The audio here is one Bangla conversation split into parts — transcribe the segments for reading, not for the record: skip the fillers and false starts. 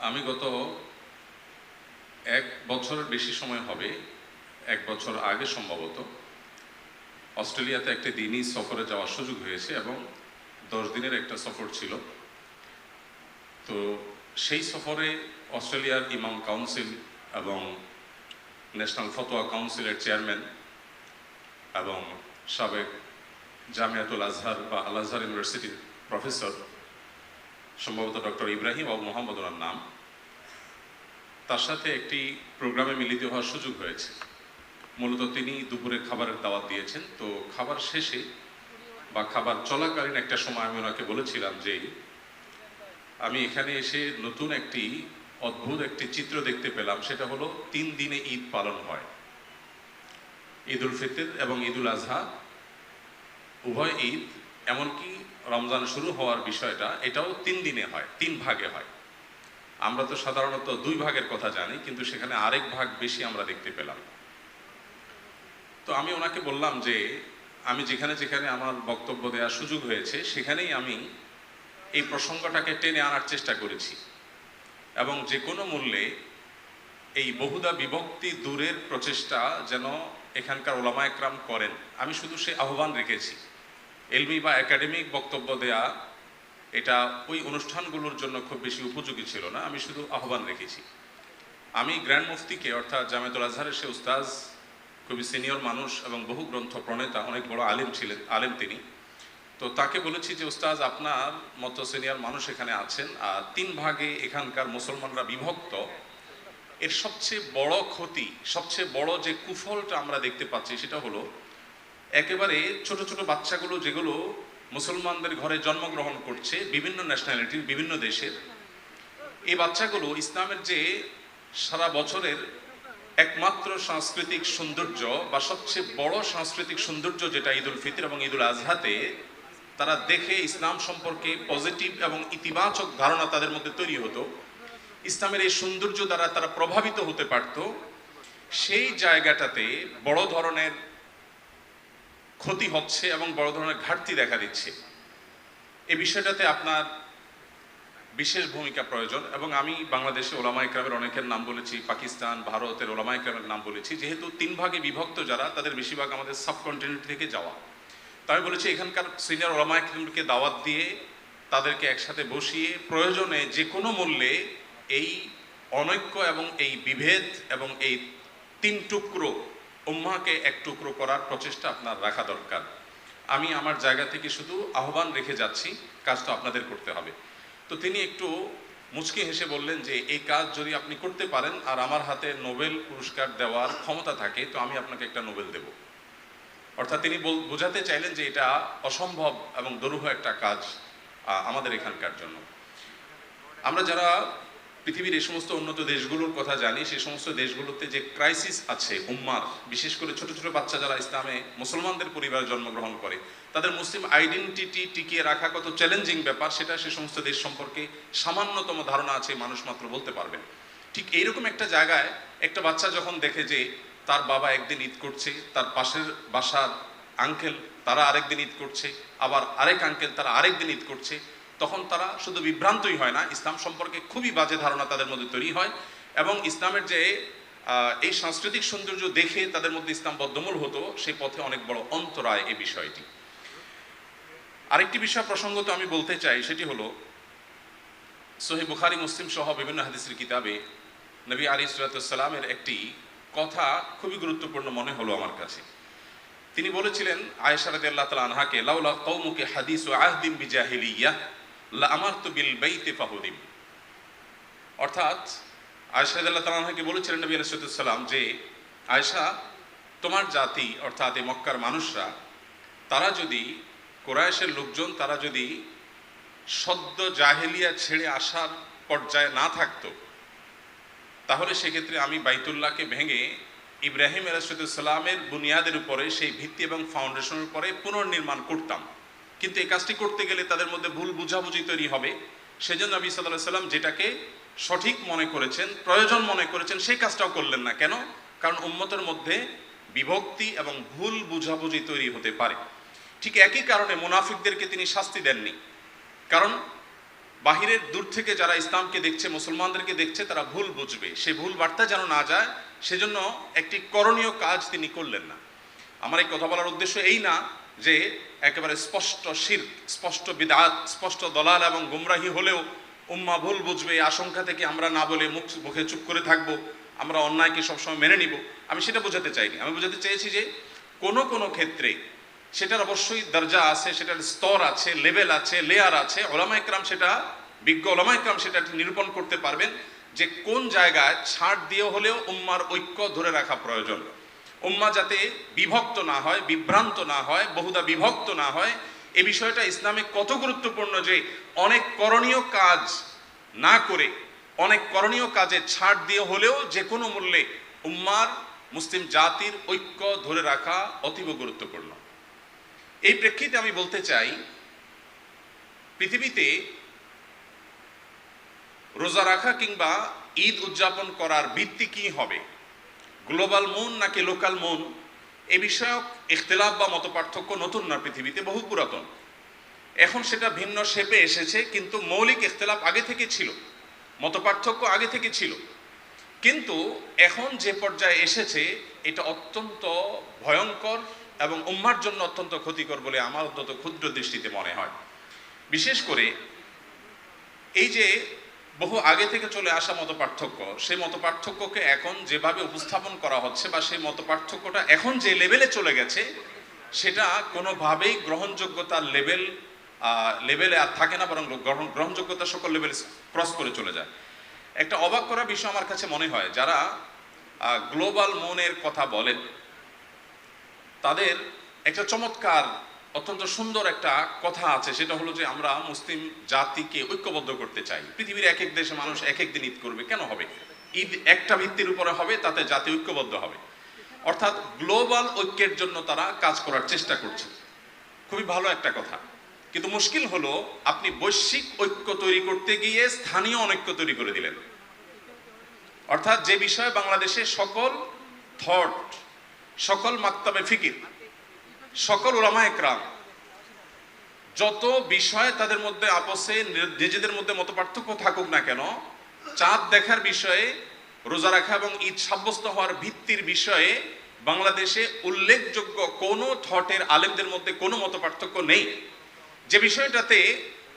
আমি গত 1 বছরের বেশি সময় হবে, 1 বছর আগে সম্ভবত অস্ট্রেলিয়াতে একটা দিনই সফরে যাওয়ার সুযোগ হয়েছে এবং 10 দিনের একটা সফর ছিল। তো সেই সফরে অস্ট্রেলিয়ার ইমাম কাউন্সিল এবং ন্যাশনাল ফতোয়া কাউন্সিলের চেয়ারম্যান এবং সাবেক জামিয়াতুল আজহার বা আল আজহার ইউনিভার্সিটির প্রফেসর, সম্ভবত ডক্টর ইব্রাহিম আবু মোহাম্মদ ওনার নাম, তার সাথে একটি প্রোগ্রামে মিলিত হওয়ার সুযোগ হয়েছে। মূলত তিনি দুপুরে খাবারের দাওয়াত দিয়েছেন। তো খাবার শেষে বা খাবার চলাকালীন একটা সময় আমি ওনাকে বলেছিলাম যে আমি এখানে এসে নতুন একটি অদ্ভুত একটি চিত্র দেখতে পেলাম। সেটা হলো 3 দিনে ঈদ পালন হয়, ঈদ উল ফিতর এবং ঈদ উল আজহা উভয় ঈদ, এমনকি রমজান শুরু হওয়ার বিষয়টা এটাও 3 দিনে হয়, 3 ভাগে হয়। আমরা তো সাধারণত 2 ভাগের কথা জানি, কিন্তু সেখানে আরেক ভাগ বেশি আমরা দেখতে পেলাম। তো আমি ওনাকে বললাম যে আমি যেখানে যেখানে আমার বক্তব্য দেওয়ার সুযোগ হয়েছে সেখানেই আমি এই প্রসঙ্গটাকে টেনে আনার চেষ্টা করেছি এবং যে কোনো মূল্যে এই বহুদা বিভক্তি দূরের প্রচেষ্টা যেন এখানকার ওলামা একরাম করেন, আমি শুধু সে আহ্বান রেখেছি। এলমি বা একাডেমিক বক্তব্য দেয়া এটা ওই অনুষ্ঠানগুলোর জন্য খুব বেশি উপযোগী ছিল না, আমি শুধু আহ্বান রেখেছি। আমি গ্র্যান্ড মুফতিকে, অর্থাৎ জামিয়াতুল আজহারের সে উস্তাজ, খুবই সিনিয়র মানুষ এবং বহু গ্রন্থ প্রণেতা, অনেক বড় আলেম ছিলেন, আলেম তিনি। তো তাকে বলেছি যে উস্তাজ, আপনার মতো সিনিয়র মানুষ এখানে আছেন, আর 3 ভাগে এখানকার মুসলমানরা বিভক্ত। এর সবচেয়ে বড় ক্ষতি, সবচেয়ে বড় যে কুফলটা আমরা দেখতে পাচ্ছি সেটা হলো একেবারে ছোট ছোট বাচ্চাগুলো যেগুলো মুসলমানদের ঘরে জন্মগ্রহণ করছে, বিভিন্ন ন্যাশনালিটির, বিভিন্ন দেশের, এই বাচ্চাগুলো ইসলামের যে সারা বছরের একমাত্র সাংস্কৃতিক সৌন্দর্য বা সবচেয়ে বড় সাংস্কৃতিক সৌন্দর্য যেটা ঈদ উল ফিতর এবং ঈদ উল আজহাতে, তারা দেখে ইসলাম সম্পর্কে পজিটিভ এবং ইতিবাচক ধারণা তাদের মধ্যে তৈরি হতো, ইসলামের এই সৌন্দর্য দ্বারা তারা প্রভাবিত হতে পারত, সেই জায়গাটাতে বড় ধরনের ক্ষতি হচ্ছে এবং বড় ধরনের ঘাটতি দেখা দিচ্ছে। এই বিষয়টাতে আপনার বিশেষ ভূমিকা প্রয়োজন। এবং আমি বাংলাদেশে ওলামা ইকরামের অনেকের নাম বলেছি, পাকিস্তান, ভারতের ওলামা ইকরামের নাম বলেছি। যেহেতু 3 ভাগে বিভক্ত যারা, তাদের বেশিরভাগ আমাদের সাবকন্টিনেন্ট থেকে যাওয়া, তাই আমি বলেছি এখানকার সিনিয়র ওলামা ইকরামকে দাওয়াত দিয়ে তাদেরকে একসাথে বসিয়ে প্রয়োজনে যে কোনো মূল্যে এই অনৈক্য এবং এই বিভেদ এবং এই 3 টুকরো উম্মাহকে 1 টুকরো করার প্রচেষ্টা আপনার রাখা দরকার। আমি আমার জায়গা থেকে শুধু আহ্বান রেখে যাচ্ছি, কাজটা আপনাদের করতে হবে। তো তিনি একটু মুচকি হেসে বললেন যে এই কাজ যদি আপনি করতে পারেন আর আমার হাতে নোবেল পুরস্কার দেওয়ার ক্ষমতা থাকে, তো আমি আপনাকে একটা নোবেল দেব। অর্থাৎ তিনি বোঝাতে চাইলেন যে এটা অসম্ভব এবং দুরূহ একটা কাজ আমাদের এখানকার জন্য। আমরা যারা পৃথিবীর এই সমস্ত উন্নত দেশগুলোর কথা জানি, সেই সমস্ত দেশগুলোতে যে ক্রাইসিস আছে উম্মার, বিশেষ করে ছোট ছোট বাচ্চা যারা ইসলামে মুসলমানদের পরিবারে জন্মগ্রহণ করে, তাদের মুসলিম আইডেন্টিটি টিকিয়ে রাখা কত চ্যালেঞ্জিং ব্যাপার, সেটা সে সমস্ত দেশ সম্পর্কে সামান্যতম ধারণা আছে মানুষ মাত্র বলতে পারবেন। ঠিক এইরকম একটা জায়গায় একটা বাচ্চা যখন দেখে যে তার বাবা একদিন ঈদ করছে, তার পাশের বাসার আঙ্কেল তারা আরেকদিন ঈদ করছে, আবার আরেক আঙ্কেল তারা আরেকদিন ঈদ করছে, তখন তারা শুধু বিভ্রান্তই হয় না, ইসলাম সম্পর্কে খুবই বাজে ধারণা তাদের মধ্যে তৈরি হয় এবং ইসলামের যে এই সাংস্কৃতিক সৌন্দর্য দেখে তাদের মধ্যে ইসলাম বদ্ধমূল হতো, সেই পথে অনেক বড় অন্তরায় এই বিষয়টি। আরেকটি বিষয় প্রসঙ্গত আমি বলতে চাই, সেটি হলো সহিহ বুখারী, মুসলিম সহ বিভিন্ন হাদিসের কিতাবে নবী আলাইহিস সালামের একটি কথা খুবই গুরুত্বপূর্ণ মনে হলো আমার কাছে। তিনি বলেছিলেন আয়েশা রাদিয়াল্লাহু তাআলা আনহাকে, লাউলা কওমুকে হাদিসু আহদিন বিজাহিলিয়াহ লা আমারতু বিল বাইতি ফাহুদিম। অর্থাৎ আয়েশা রাদিয়াল্লাহু তাআলা আনহাকে বলেছিলেন নবী আলাইহিস সালাম যে আয়েশা, তোমার জাতি অর্থাৎ এই মক্কার মানুষরা, তারা যদি, কুরাইশের লোকজন, তারা যদি সদ্য জাহেলিয়া ছেড়ে আসার পর্যায়ে না থাকতো, তাহলে সেক্ষেত্রে আমি বাইতুল্লাহকে ভেঙে ইব্রাহিম আলাইহিস সালামের বুনিয়াদের উপরে, সেই ভিত্তি এবং ফাউন্ডেশনের উপরে পুনর্নির্মাণ করতাম। কিন্তু এই কাজটি করতে গেলে তাদের মধ্যে ভুল বুঝাবুঝি তৈরি হবে। সেজন্য নবী সাল্লাল্লাহু আলাইহি সাল্লাম যেটাকে সঠিক মনে করেছেন, প্রয়োজন মনে করেছেন, সেই কাজটাও করলেন না। কেন? কারণ উম্মতের মধ্যে বিভক্তি এবং ভুল বুঝাবুঝি তৈরি হতে পারে। ঠিক একই কারণে মুনাফিকদেরকে তিনি শাস্তি দেননি। কারণ বাহিরের দূর থেকে যারা ইসলামকে দেখছে, মুসলমানদেরকে দেখছে, তারা ভুল বুঝবে, সে ভুল বার্তা যেন না যায় সেজন্য একটি করণীয় কাজ তিনি করলেন না। আমার এই কথা বলার উদ্দেশ্য এই না যে একেবারে স্পষ্ট শিরক, স্পষ্ট বিদআত, স্পষ্ট দলাল এবং গুমরাহি হলেও উম্মাহ ভুল বুঝবে এই আশঙ্কা থেকে আমরা না বলে মুখে চুপ করে থাকবো, আমরা অন্যায়কে সবসময় মেনে নিব, আমি সেটা বোঝাতে চাইনি। আমি বোঝাতে চেয়েছি যে কোনো কোনো ক্ষেত্রে সেটার অবশ্যই দরজা আছে, সেটার স্তর আছে, লেভেল আছে, লেয়ার আছে। ওলামায়ে কেরাম সেটা, বিজ্ঞ ওলামায়ে কেরাম সেটা নিরূপণ করতে পারবেন যে কোন জায়গায় ছাড় দিয়ে হলেও উম্মার ঐক্য ধরে রাখা প্রয়োজন। উম্মা যাতে বিভক্ত না হয়, বিভ্রান্ত না হয়, বহুদা বিভক্ত না হয়, এ বিষয়টা ইসলামে কত গুরুত্বপূর্ণ যে অনেক করণীয় কাজ না করে, অনেক করণীয় কাজে ছাড় দিয়ে হলেও যে কোনো মূল্যে উম্মার, মুসলিম জাতির ঐক্য ধরে রাখা অতীব গুরুত্বপূর্ণ। এই প্রেক্ষিতে আমি বলতে চাই, পৃথিবীতে রোজা রাখা কিংবা ঈদ উদযাপন করার ভিত্তি কি হবে, গ্লোবাল মুন নাকি লোকাল মুন, এ বিষয়ক ইখতিলাফ বা মতপার্থক্য নতুন না, পৃথিবীতে বহু পুরাতন। এখন সেটা ভিন্ন শেপে এসেছে, কিন্তু মৌলিক ইখতিলাফ আগে থেকে ছিল, মতপার্থক্য আগে থেকে ছিল। কিন্তু এখন যে পর্যায়ে এসেছে এটা অত্যন্ত ভয়ঙ্কর এবং উম্মার জন্য অত্যন্ত ক্ষতিকর বলে আমার অন্তত ক্ষুদ্র দৃষ্টিতে মনে হয়। বিশেষ করে এই যে বহু আগে থেকে চলে আসা মতপার্থক্য, সেই মতপার্থক্যকে এখন যেভাবে উপস্থাপন করা হচ্ছে বা সেই মতপার্থক্যটা এখন যে লেভেলে চলে গেছে, সেটা কোনোভাবেই গ্রহণযোগ্যতার লেভেলে আর থাকে না, বরং গ্রহণযোগ্যতার সকল লেভেল ক্রস করে চলে যায়। একটা অবাক করা বিষয় আমার কাছে মনে হয়, যারা গ্লোবাল মুনের কথা বলেন তাদের একটা চমৎকার, অত্যন্ত সুন্দর একটা কথা আছে, সেটা হলো যে আমরা মুসলিম জাতিকে ঐক্যবদ্ধ করতে চাই। পৃথিবীর এক এক দেশে মানুষ এক এক দিন ঈদ করবে, কেন হবে? ঈদ একটা ভিত্তির উপরে হবে, তাতে জাতি ঐক্যবদ্ধ হবে। অর্থাৎ গ্লোবাল ঐক্যের জন্য তারা কাজ করার চেষ্টা করছে, খুবই ভালো একটা কথা। কিন্তু মুশকিল হলো আপনি বৈশ্বিক ঐক্য তৈরি করতে গিয়ে স্থানীয় অনৈক্য তৈরি করে দিলেন। অর্থাৎ যে বিষয়ে বাংলাদেশে সকল থট, সকল মাকতাবে ফিকির, সকল উলামায়ে কেরাম, যত বিষয় তাদের মধ্যে আপসে নিজেদের মধ্যে মতপার্থক্য থাকুক না কেন, চাঁদ দেখার বিষয়ে, রোজা রাখা এবং ঈদ সাব্যস্ত হওয়ার ভিত্তির বিষয়ে বাংলাদেশে উল্লেখযোগ্য কোনো থটের আলেমদের মধ্যে কোনো মতপার্থক্য নেই। যে বিষয়টাতে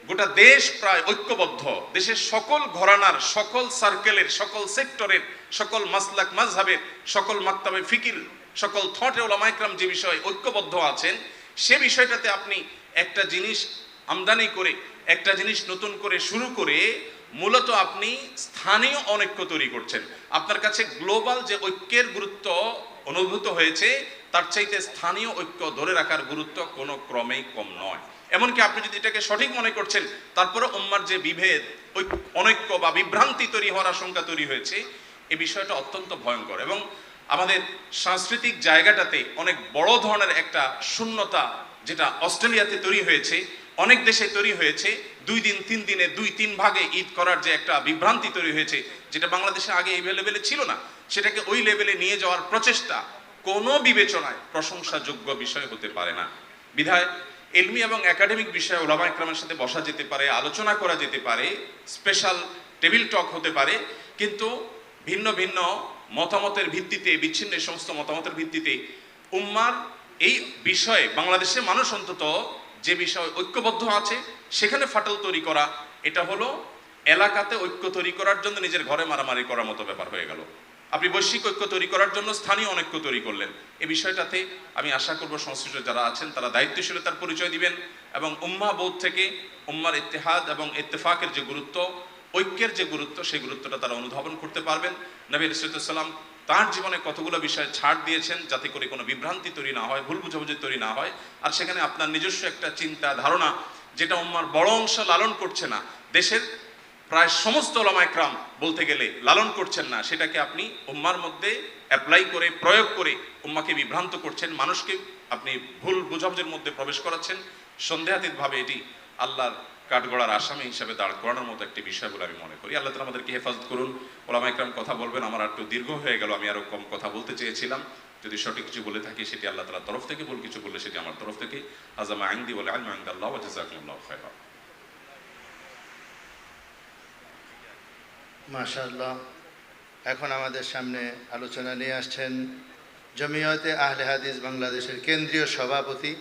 গোটা দেশ প্রায় ঐক্যবদ্ধ, দেশের সকল ঘরানার, সকল সার্কেলের, সকল সেক্টরের, সকল মাসলাক মাযহাবের, সকল মাকতাবে ফিকির, সকল থটে উলামায়ে কেরাম যে বিষয়ে ঐক্যবদ্ধ আছেন, সে বিষয়টাতে আপনি একটা জিনিস আমদানি করে, একটা জিনিস নতুন করে শুরু করে মূলত আপনি স্থানীয় অনৈক্য তৈরি করছেন। আপনার কাছে গ্লোবাল যে ঐক্যের গুরুত্ব অনুভূত হয়েছে, তার চাইতে স্থানীয় ঐক্য ধরে রাখার গুরুত্ব কোনো ক্রমেই কম নয়। এমনকি আপনি যদি এটাকে সঠিক মনে করছেন, তারপরে উম্মার যে বিভেদ, অনৈক্য বা বিভ্রান্তি তৈরি হওয়ার আশঙ্কা তৈরি হয়েছে, এই বিষয়টা অত্যন্ত ভয়ঙ্কর। এবং আমাদের সাংস্কৃতিক জায়গাটাতে অনেক বড় ধরনের একটা শূন্যতা, যেটা অস্ট্রেলিয়াতে তৈরি হয়েছে, অনেক দেশে তৈরি হয়েছে, 2 দিন 3 দিনে 2-3 ভাগে ঈদ করার যে একটা বিভ্রান্তি তৈরি হয়েছে, যেটা বাংলাদেশে আগে এই লেভেলে ছিল না, সেটাকে ওই লেভেলে নিয়ে যাওয়ার প্রচেষ্টা কোনো বিবেচনায় প্রশংসাযোগ্য বিষয় হতে পারে না। বিধায় ইলমি এবং একাডেমিক বিষয়ে উলামায়ে কেরামের সাথে বসা যেতে পারে, আলোচনা করা যেতে পারে, স্পেশাল টেবিল টক হতে পারে, কিন্তু ভিন্ন ভিন্ন মতামতের ভিত্তিতে, বিচ্ছিন্ন এই সমস্ত মতামতের ভিত্তিতে উম্মার এই বিষয়ে বাংলাদেশে মানুষ অন্তত যে বিষয় ঐক্যবদ্ধ আছে সেখানে ফাটল তৈরি করা, এটা হলো এলাকাতে ঐক্য তৈরি করার জন্য নিজের ঘরে মারামারি করার মতো ব্যাপার হয়ে গেল। আপনি বৈশ্বিক ঐক্য তৈরি করার জন্য স্থানীয় অনৈক্য তৈরি করলেন। এই বিষয়টাতে আমি আশা করব সংশ্লিষ্ট যারা আছেন তারা দায়িত্বশীলতার পরিচয় দিবেন এবং উম্মাহ বোধ থেকে উম্মার ইত্তেহাদ এবং ইত্তেফাকের যে গুরুত্ব, ঐক্যের যে গুরুত্ব, সেই গুরুত্বটা তারা অনুধাবন করতে পারবেন। নবী সাল্লাল্লাহু আলাইহি ওয়াসাল্লাম তার জীবনে কতগুলো বিষয় ছাড় দিয়েছেন যাতে করে কোনো বিভ্রান্তি তৈরি না হয়, ভুল বুঝাবুঝি তৈরি না হয়। আর সেখানে আপনার নিজস্ব একটা চিন্তা ধারণা, যেটা উম্মার বড় অংশ লালন করছে না, দেশের প্রায় সমস্ত উলামায়ে কেরাম বলতে গেলে লালন করছেন না, সেটাকে আপনি উম্মার মধ্যে অ্যাপ্লাই করে, প্রয়োগ করে উম্মাকে বিভ্রান্ত করছেন, মানুষকে আপনি ভুল বুঝাবুঝির মধ্যে প্রবেশ করাচ্ছেন। সন্দেহাতীতভাবে এটি আল্লাহর কাঠগড়ার আসামি হিসাবে দাঁড় করানোর মতো একটি বিষয় বলে আমি মনে করি। আল্লাহ তাআলা আমাদেরকে হেফাজত করুন। উলামায়ে কেরাম কথা বলবেন, আমার একটু দীর্ঘ হয়ে গেল, আমি আরো কম কথা বলতে চেয়েছিলাম। যদি সঠিক কিছু বলে থাকি সেটি আল্লাহ তাআলার তরফ থেকে, ভুল কিছু বললে সেটি আমার তরফ থেকে। আযামা ইনদি ওয়াল ইলমু ইনদাল্লাহ ওয়া জাযাকুমুল্লাহু খায়রা। মাশাআল্লাহ। এখন আমাদের সামনে আলোচনা নিয়ে আসছেন জমিয়তে আহলে হাদিস বাংলাদেশের কেন্দ্রীয় সভাপতি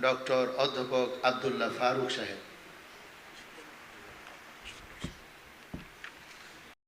ডক্টর অধ্যাপক আব্দুল্লাহ ফারুক সাহেব।